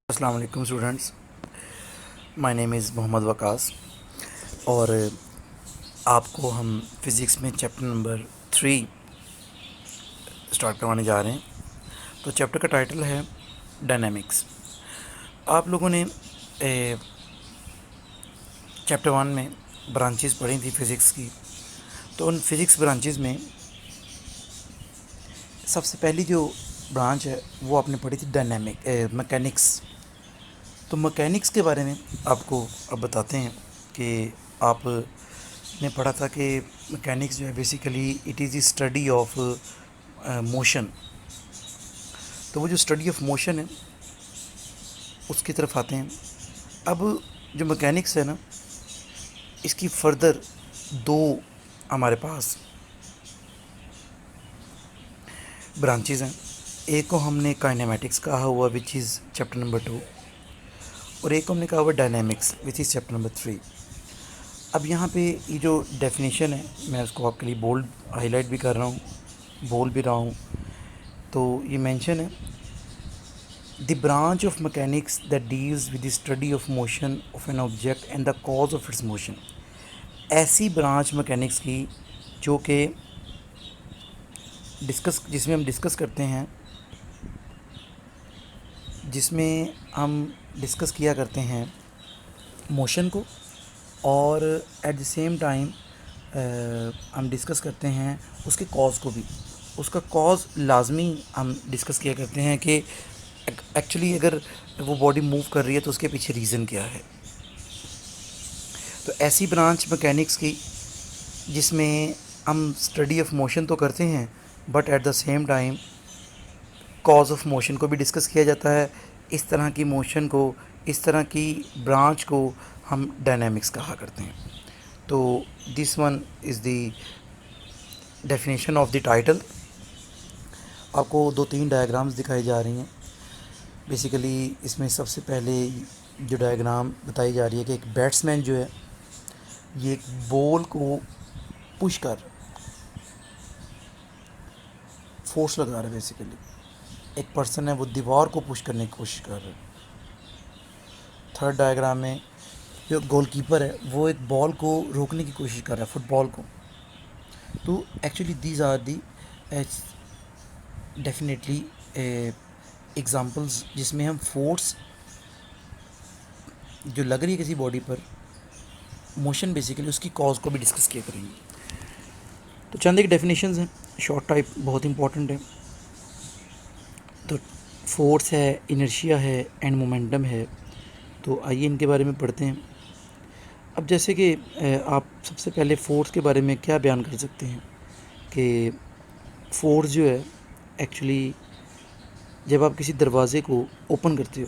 अस्सलाम वालेकुम students, my name is Mohammad Waqas और आपको हम फ़िज़िक्स में चैप्टर नंबर 3 स्टार्ट करवाने जा रहे हैं। तो चैप्टर का टाइटल है डायनामिक्स। आप लोगों ने चैप्टर 1 में ब्रांचेस पढ़ी थी फ़िज़िक्स की। तो उन फ़िज़िक्स ब्रांचेस में सबसे पहली जो ब्रांच है वो आपने पढ़ी थी मैकेनिक्स। तो मैकेनिक्स के बारे में आपको अब बताते हैं कि आपने पढ़ा था कि मैकेनिक्स जो है basically it is the study of motion. तो वो जो स्टडी ऑफ मोशन है उसकी तरफ आते हैं। अब जो मैकेनिक्स है ना, इसकी फर्दर दो हमारे पास ब्रांचेस हैं। एक को हमने काइनेमेटिक्स कहा हुआ विच इज़ चैप्टर नंबर 2, और एक को हमने कहा हुआ dynamics which is chapter number 3। अब यहाँ पे ये जो डेफिनेशन है मैं उसको आपके लिए बोल्ड हाईलाइट भी कर रहा हूँ, बोल भी रहा हूँ। तो ये मेंशन है, the branch of mechanics that deals with the study of motion of an object and the cause of its motion. ऐसी ब्रांच मैकेनिक्स की जो कि जिसमें हम डिस्कस करते हैं, जिसमें हम डिस्कस किया करते हैं मोशन को, और एट द सेम टाइम हम डिस्कस करते हैं उसके कॉज को भी। उसका कॉज लाजमी हम डिस्कस किया करते हैं कि एक्चुअली अगर वो बॉडी मूव कर रही है तो उसके पीछे रीज़न क्या है। तो ऐसी ब्रांच मैकेनिक्स की जिसमें हम स्टडी ऑफ मोशन तो करते हैं but at the same time cause of motion को भी डिस्कस किया जाता है। इस तरह की मोशन को, इस तरह की ब्रांच को हम डायनामिक्स कहा करते हैं। तो this one is the definition of the title. आपको 2-3 डायग्राम्स दिखाई जा रही हैं। बेसिकली इसमें सबसे पहले जो डायग्राम बताई जा रही है कि एक बैट्समैन जो है ये एक बॉल को पुश कर फोर्स लगा रहा है। बेसिकली एक पर्सन है वो दीवार को पुश करने की कोशिश कर रहा है। थर्ड डायग्राम में जो गोलकीपर है वो एक बॉल को रोकने की कोशिश कर रहा है, फुटबॉल को। तो actually these are the definitely examples जिसमें हम फोर्स जो लग रही है किसी बॉडी पर, मोशन बेसिकली उसकी कॉज को भी डिस्कस किया करेंगे। तो चंद एक डेफिनेशंस हैं, शॉर्ट टाइप, बहुत इंपॉर्टेंट है। तो फोर्स है, इनर्शिया है एंड मोमेंटम है। तो आइए इनके बारे में पढ़ते हैं। अब जैसे कि आप सबसे पहले फ़ोर्स के बारे में क्या बयान कर सकते हैं कि फ़ोर्स जो है एक्चुअली जब आप किसी दरवाज़े को ओपन करते हो,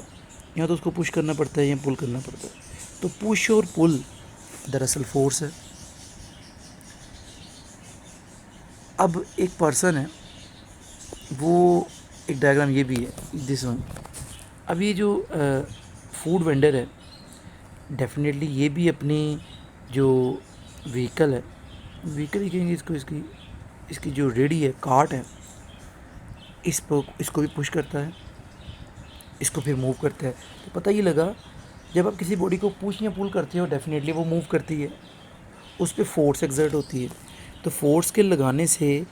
या तो उसको पुश करना पड़ता है या पुल करना पड़ता है। तो पुश और पुल दरअसल फ़ोर्स है। अब एक पर्सन है, वो एक डायग्राम ये भी है दिस वन। अब ये जो फूड वेंडर है डेफिनेटली ये भी अपनी जो व्हीकल है, व्हीकल ही कहेंगे इसको, इसकी इसकी जो रेडी है, कार्ट है, इसको भी पुश करता है, इसको फिर मूव करता है। तो पता ही लगा, जब आप किसी बॉडी को पुश या पुल करते हो डेफिनेटली वो मूव करती है, उस पर फोर्स एक्सर्ट होती है। तो फोर्स के लगाने से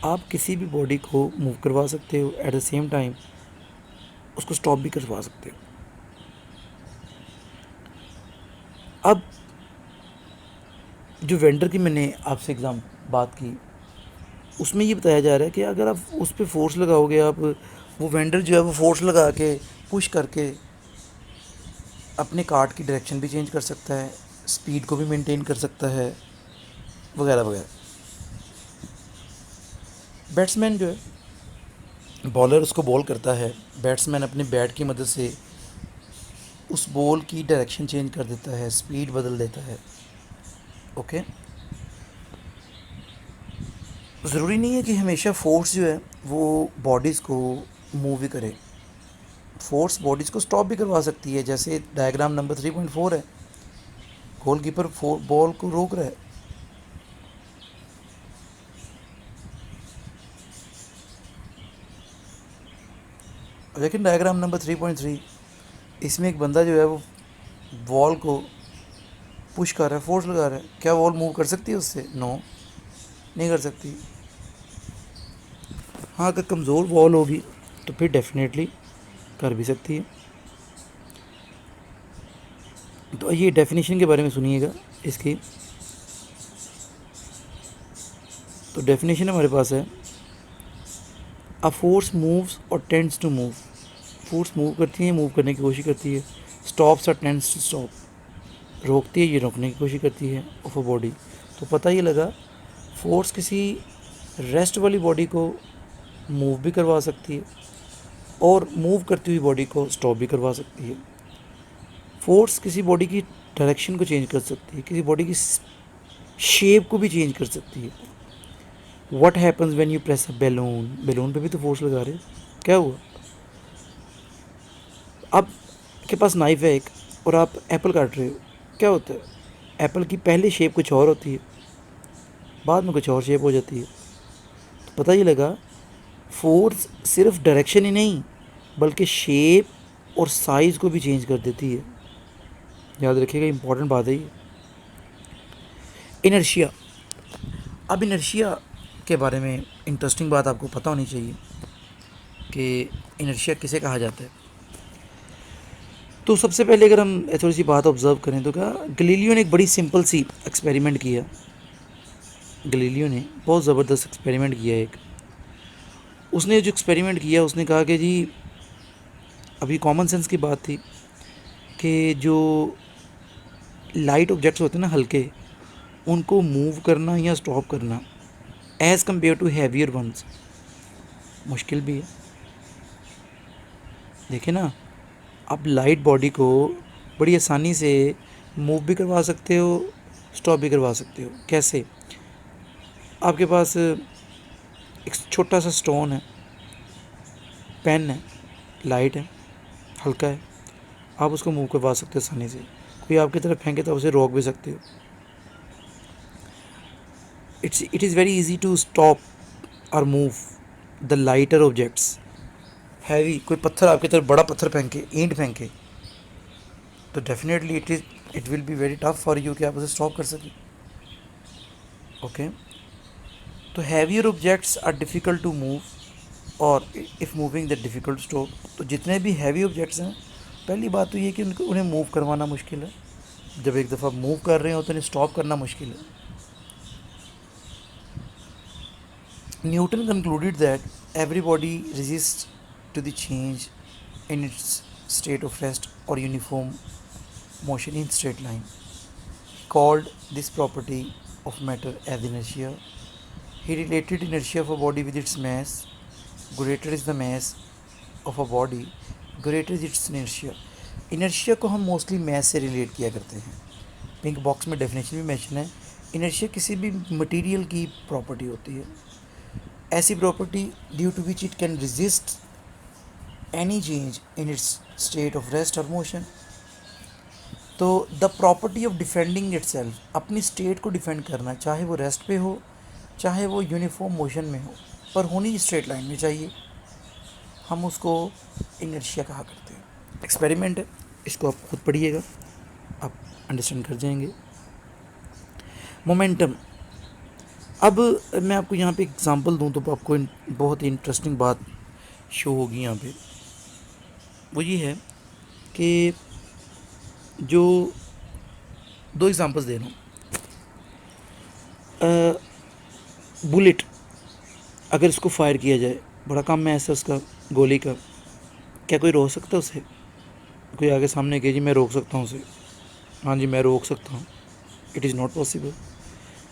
आप किसी भी बॉडी को मूव करवा सकते हो, एट द सेम टाइम उसको स्टॉप भी करवा सकते हो। अब जो वेंडर की मैंने आपसे एग्जाम बात की, उसमें ये बताया जा रहा है कि अगर आप उस पर फोर्स लगाओगे, आप वो वेंडर जो है वो फोर्स लगा के पुश करके अपने कार्ट की डायरेक्शन भी चेंज कर सकता है, स्पीड को भी मेंटेन कर सकता है, वगैरह वगैरह। बैट्समैन जो है, बॉलर उसको बॉल करता है, बैट्समैन अपने बैट की मदद से उस बॉल की डायरेक्शन चेंज कर देता है, स्पीड बदल देता है। ओके, ज़रूरी नहीं है कि हमेशा फोर्स जो है वो बॉडीज़ को मूव ही करे। फोर्स बॉडीज़ को स्टॉप भी करवा सकती है, जैसे डायग्राम नंबर 3.4 है। गोलकीपर बॉल को रोक रहा है, लेकिन डायग्राम नंबर 3.3 इसमें एक बंदा जो है वो वॉल को पुश कर रहा है, फोर्स लगा रहा है, क्या वॉल मूव कर सकती है उससे? नो, नहीं कर सकती। हाँ, अगर कमज़ोर वॉल होगी तो फिर डेफिनेटली कर भी सकती है। तो ये डेफिनेशन के बारे में सुनिएगा इसकी। तो डेफिनेशन हमारे पास है, a force moves or tends to move. Force मूव करती है, मूव करने की कोशिश करती है। स्टॉप्स और टेंड्स टू स्टॉप, रोकती है, ये रोकने की कोशिश करती है ऑफ अ बॉडी। तो पता ये लगा, फोर्स किसी रेस्ट वाली बॉडी को मूव भी करवा सकती है और मूव करती हुई बॉडी को स्टॉप भी करवा सकती है। फोर्स किसी बॉडी की डायरेक्शन को चेंज कर सकती है, किसी बॉडी की शेप को भी चेंज कर सकती है। What happens when you press a balloon? Balloon पे भी तो फोर्स लगा रहे, क्या हुआ? आप के पास नाइफ है एक और आप एप्पल काट रहे हो, क्या होता है? एप्पल की पहले शेप कुछ और होती है, बाद में कुछ और शेप हो जाती है। तो पता ही लगा, फोर्स सिर्फ डायरेक्शन ही नहीं बल्कि शेप और साइज़ को भी चेंज कर देती है। याद रखिएगा, इंपॉर्टेंट बात है ये। इनर्शिया। अब इनर्शिया के बारे में इंटरेस्टिंग बात आपको पता होनी चाहिए कि इनर्शिया किसे कहा जाता है। तो सबसे पहले अगर हम थोड़ी सी बात ऑब्जर्व करें तो क्या, गलीलियो ने एक बड़ी सिंपल सी एक्सपेरिमेंट किया। गलीलियो ने बहुत ज़बरदस्त एक्सपेरिमेंट किया एक। उसने जो एक्सपेरिमेंट किया, उसने कहा कि जी, अभी कॉमन सेंस की बात थी कि जो लाइट ऑब्जेक्ट्स होते हैं ना, हल्के, उनको मूव करना या स्टॉप करना as compare to heavier ones मुश्किल भी है। देखिए ना, आप लाइट बॉडी को बड़ी आसानी से मूव भी करवा सकते हो, स्टॉप भी करवा सकते हो। कैसे? आपके पास एक छोटा सा स्टोन है, पेन है, लाइट है, हल्का है, आप उसको मूव करवा सकते हो आसानी से। कोई आपकी तरफ फेंके तो आप उसे रोक भी सकते हो। It is very easy to stop और move the lighter objects. Heavy कोई पत्थर आपकी तरफ, बड़ा पत्थर फेंके, ईंट फेंके, तो definitely it will be very tough for you कि आप उसे स्टॉप कर सकें। ओके, तो heavier objects are difficult to move और if moving the difficult stop. तो जितने भी हैवी ऑब्जेक्ट्स हैं, पहली बात तो ये कि उन्हें मूव करवाना मुश्किल है। जब एक दफ़ा मूव कर रहे हो तो उन्हें स्टॉप करना मुश्किल है। Newton concluded that every body resist to the change in its state of rest or uniform motion in straight line. He called this property of matter as inertia. He related inertia of a body with its mass. Greater is the mass of a body, greater is its inertia. Inertia को हम mostly math से relate किया करते हैं। Pink box में definition भी mention है। Inertia किसी भी मटेरियल की प्रॉपर्टी होती है, ऐसी property due to which it can resist any change in its state of rest or motion. तो the property of defending itself, अपनी स्टेट को डिफेंड करना, चाहे वो रेस्ट पे हो चाहे वो यूनिफॉर्म मोशन में हो, पर होनी स्ट्रेट लाइन में चाहिए, हम उसको इनर्शिया कहा करते हैं। एक्सपेरिमेंट है, इसको आप खुद पढ़िएगा, आप अंडरस्टैंड कर जाएंगे। मोमेंटम। अब मैं आपको यहाँ पे एग्जांपल दूँ तो आपको बहुत ही इंटरेस्टिंग बात शो होगी यहाँ पे। वो ये है कि जो दो एग्जांपल्स दे रहा हूँ। बुलेट अगर इसको फायर किया जाए, बड़ा काम है ऐसा उसका, गोली का, क्या कोई रोक सकता है उसे? कोई आगे सामने कहे जी मैं रोक सकता हूँ उसे, हाँ जी मैं रोक सकता हूँ, इट इज़ नॉट पॉसिबल।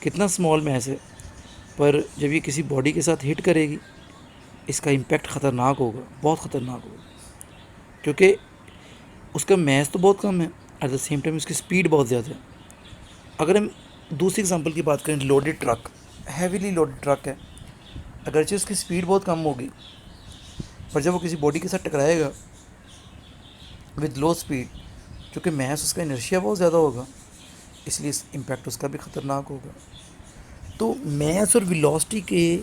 कितना स्मॉल मैस है, पर जब ये किसी बॉडी के साथ हिट करेगी, इसका इम्पैक्ट ख़तरनाक होगा, बहुत ख़तरनाक होगा, क्योंकि उसका मैस तो बहुत कम है, एट द सेम टाइम उसकी स्पीड बहुत ज़्यादा है। अगर हम दूसरी एग्जांपल की बात करें, loaded truck, heavily loaded truck है, अगरचे उसकी स्पीड बहुत कम होगी, पर जब वो किसी बॉडी के साथ टकराएगा विद लो स्पीड, क्योंकि मैस उसका इनर्शिया बहुत ज़्यादा होगा, इसलिए इम्पैक्ट उसका भी ख़तरनाक होगा। तो मैस और वेलोसिटी के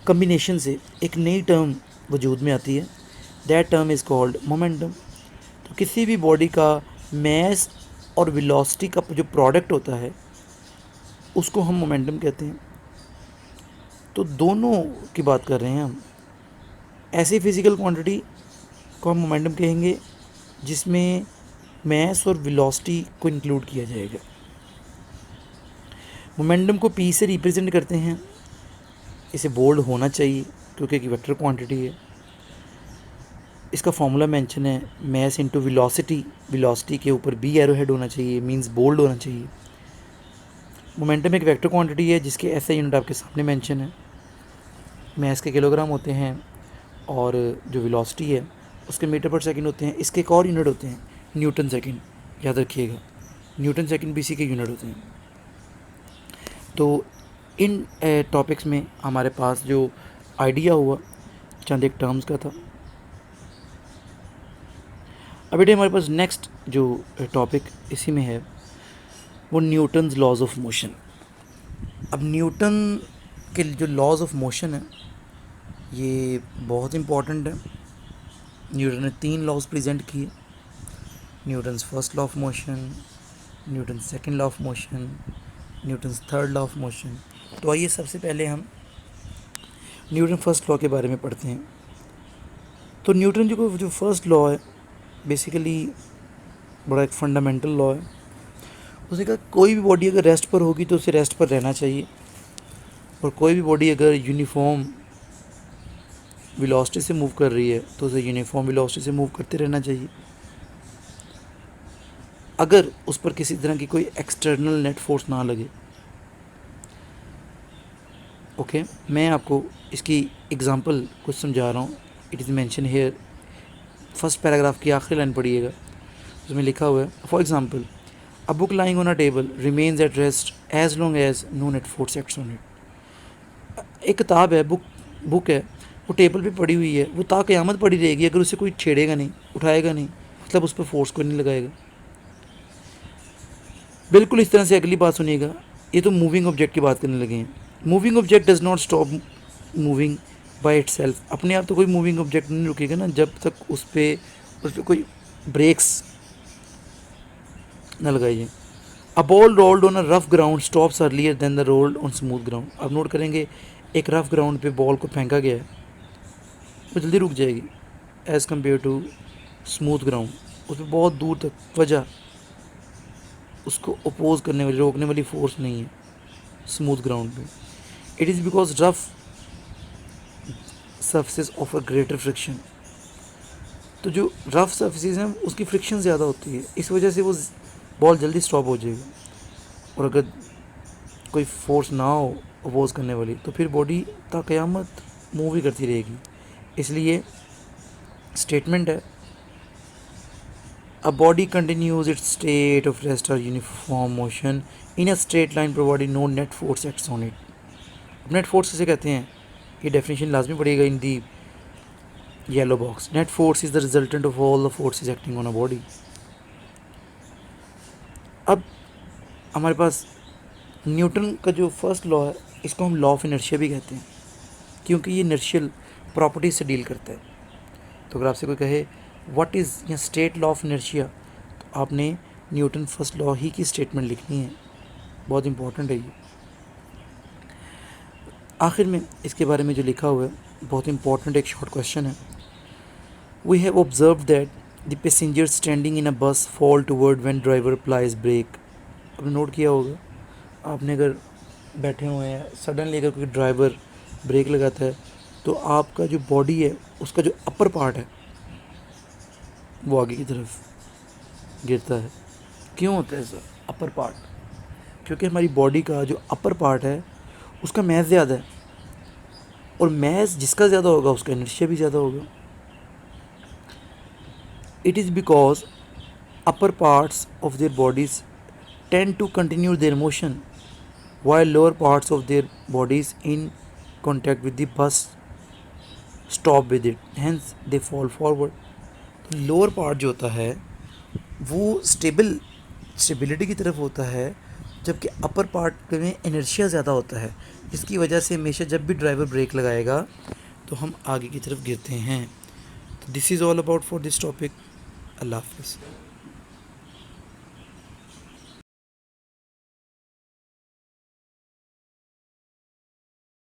कम्बिनेशन से एक नई टर्म वजूद में आती है, that term is called momentum. तो तो किसी भी बॉडी का मैस और वेलोसिटी का जो प्रोडक्ट होता है उसको हम मोमेंटम कहते हैं। तो दोनों की बात कर रहे हैं हम। ऐसी फिज़िकल क्वांटिटी को हम मोमेंटम कहेंगे जिसमें मैस और वेलोसिटी को इंक्लूड किया जाएगा। मोमेंटम को पी से रिप्रेजेंट करते हैं। इसे बोल्ड होना चाहिए क्योंकि एक वेक्टर क्वांटिटी है। इसका फॉर्मूला मेंशन है मैस इंटू वेलोसिटी। वेलोसिटी के ऊपर बी एरो हेड होना चाहिए, मींस बोल्ड होना चाहिए। मोमेंटम एक वेक्टर क्वांटिटी है जिसके ऐसा यूनिट आपके सामने मेंशन है। मैस के किलोग्राम होते हैं और जो वेलोसिटी है उसके मीटर पर सेकंड होते हैं। इसके एक और यूनिट होते हैं न्यूटन सेकंड, याद रखिएगा, न्यूटन सेकंड भी इसी के यूनिट होते हैं। तो इन टॉपिक्स में हमारे पास जो आइडिया हुआ चंद एक टर्म्स का था। अब बेटे हमारे पास नेक्स्ट जो टॉपिक इसी में है वो न्यूटन्स लॉज ऑफ मोशन। अब न्यूटन के जो लॉज ऑफ मोशन है ये बहुत इम्पॉर्टेंट है। न्यूटन ने 3 लॉज प्रेजेंट किए, Newton's first law of motion, Newton second law of motion, Newton's third law of motion. तो आइए सबसे पहले हम न्यूटन फर्स्ट लॉ के बारे में पढ़ते हैं। तो न्यूटन जो फर्स्ट लॉ है बेसिकली बड़ा एक फंडामेंटल लॉ है। उसने कहा कोई भी बॉडी अगर रेस्ट पर होगी तो उसे रेस्ट पर रहना चाहिए, और कोई भी बॉडी अगर यूनिफॉर्म वेलोसिटी से मूव कर रही है तो उसे यूनिफॉर्म वेलोसिटी से मूव करते रहना चाहिए अगर उस पर किसी तरह की कोई एक्सटर्नल नेट फोर्स ना लगे। ओके, मैं आपको इसकी एग्जांपल कुछ समझा रहा हूँ। It is mention here, first paragraph की आखिरी लाइन पढ़िएगा, उसमें लिखा हुआ है for example a book lying on a table remains at rest as long as no net force acts on it. एक किताब है, बुक है, वो टेबल पे पड़ी हुई है, वो ता क़यामत पड़ी रहेगी अगर उसे कोई छेड़ेगा नहीं, उठाएगा नहीं, मतलब उस पर फोर्स कोई नहीं लगाएगा। बिल्कुल इस तरह से अगली बात सुनिएगा। ये तो मूविंग ऑब्जेक्ट की बात करने लगे हैं। Moving object does not stop moving by itself. अपने आप तो कोई मूविंग ऑब्जेक्ट नहीं रुकेगा ना जब तक उस पर कोई ब्रेक्स न लगाइए। A ball rolled on a rough ground stops earlier than the rolled on smooth ground. अब नोट करेंगे एक रफ ग्राउंड पे बॉल को फेंका गया है, वो जल्दी रुक जाएगी as compare to smooth ground. उस पर बहुत दूर तक वजह उसको अपोज करने वाली, रोकने वाली फोर्स नहीं है स्मूथ ग्राउंड पे। It is because rough surfaces offer greater friction. तो जो रफ सर्फेसिस हैं उसकी फ्रिक्शन ज़्यादा होती है, इस वजह से वो बॉल जल्दी स्टॉप हो जाएगा। और अगर कोई फोर्स ना हो अपोज करने वाली तो फिर बॉडी ता क़यामत मूव ही करती रहेगी। इसलिए स्टेटमेंट है a body continues its state of rest और uniform motion in a straight line provided no net force acts on it. Net force किसे कहते हैं ये डेफिनेशन लाजमी पड़ेगा in the yellow box. Net force is the resultant of all the forces acting on a body. अब हमारे पास Newton का जो फर्स्ट लॉ है इसको हम लॉ ऑफ इनर्शिया भी कहते हैं क्योंकि ये इनर्शियल प्रॉपर्टीज से डील करता है। तो अगर आपसे कोई कहे व्हाट इज़ या स्टेट लॉ ऑफ इनर्शिया तो आपने न्यूटन फर्स्ट लॉ ही की स्टेटमेंट लिखनी है, बहुत इंपॉर्टेंट है ये। आखिर में इसके बारे में जो लिखा हुआ है बहुत इंपॉर्टेंट एक शॉर्ट क्वेश्चन है। We have observe that the passenger standing in a bus fall toward when driver applies brake. आपने नोट किया होगा, आपने अगर बैठे हुए हैं सडनली अगर कोई ड्राइवर ब्रेक लगाता है तो आपका जो बॉडी है उसका जो अपर पार्ट है वो आगे की तरफ गिरता है। क्यों होता है सर अपर पार्ट? क्योंकि हमारी बॉडी का जो अपर पार्ट है उसका मैस ज़्यादा है, और मैस जिसका ज़्यादा होगा उसका इनर्शिया भी ज़्यादा होगा। It is because upper parts of their bodies tend to continue their motion while lower parts of their bodies in contact with the bus stop with it, hence they fall forward। तो lower part जो होता है वो stability की तरफ होता है, जबकि अपर पार्ट में इनर्शिया ज़्यादा होता है, जिसकी वजह से हमेशा जब भी ड्राइवर ब्रेक लगाएगा तो हम आगे की तरफ गिरते हैं। तो this is all about for this topic. अल्लाह हाफ़िज़।